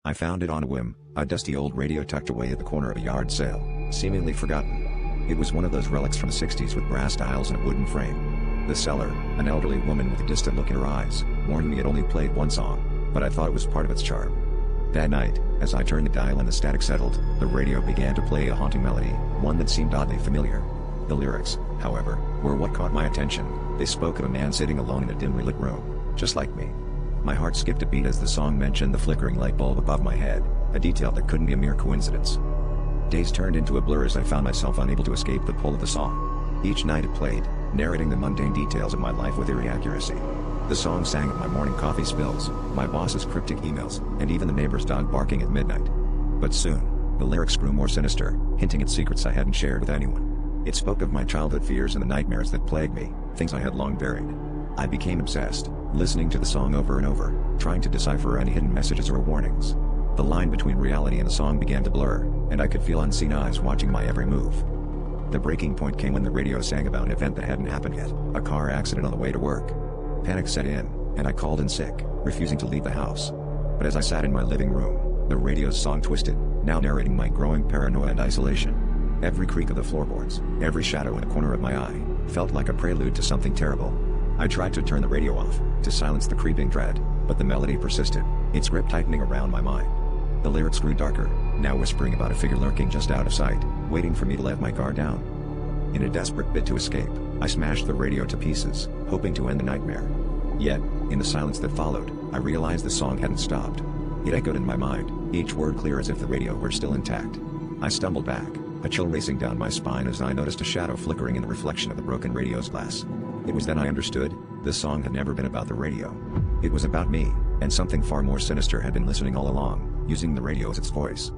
I found it on a whim, a dusty old radio tucked away at the corner of a yard sale, seemingly forgotten. It was one of those relics from the 60s with brass dials and a wooden frame. The seller, an elderly woman with a distant look in her eyes, warned me it only played one song, but I thought it was part of its charm. That night, as I turned the dial and the static settled, the radio began to play a haunting melody, one that seemed oddly familiar. The lyrics, however, were what caught my attention. They spoke of a man sitting alone in a dimly lit room, just like me. My heart skipped a beat as the song mentioned the flickering light bulb above my head, a detail that couldn't be a mere coincidence. Days turned into a blur as I found myself unable to escape the pull of the song. Each night it played, narrating the mundane details of my life with eerie accuracy. The song sang of my morning coffee spills, my boss's cryptic emails, and even the neighbor's dog barking at midnight. But soon, the lyrics grew more sinister, hinting at secrets I hadn't shared with anyone. It spoke of my childhood fears and the nightmares that plagued me, things I had long buried. I became obsessed, listening to the song over and over, trying to decipher any hidden messages or warnings. The line between reality and the song began to blur, and I could feel unseen eyes watching my every move. The breaking point came when the radio sang about an event that hadn't happened yet, a car accident on the way to work. Panic set in, and I called in sick, refusing to leave the house. But as I sat in my living room, the radio's song twisted, now narrating my growing paranoia and isolation. Every creak of the floorboards, every shadow in the corner of my eye, felt like a prelude to something terrible. I tried to turn the radio off, to silence the creeping dread, but the melody persisted, its grip tightening around my mind. The lyrics grew darker, now whispering about a figure lurking just out of sight, waiting for me to let my guard down. In a desperate bid to escape, I smashed the radio to pieces, hoping to end the nightmare. Yet, in the silence that followed, I realized the song hadn't stopped. It echoed in my mind, each word clear as if the radio were still intact. I stumbled back, a chill racing down my spine as I noticed a shadow flickering in the reflection of the broken radio's glass. It was then I understood, the song had never been about the radio. It was about me, and something far more sinister had been listening all along, using the radio as its voice.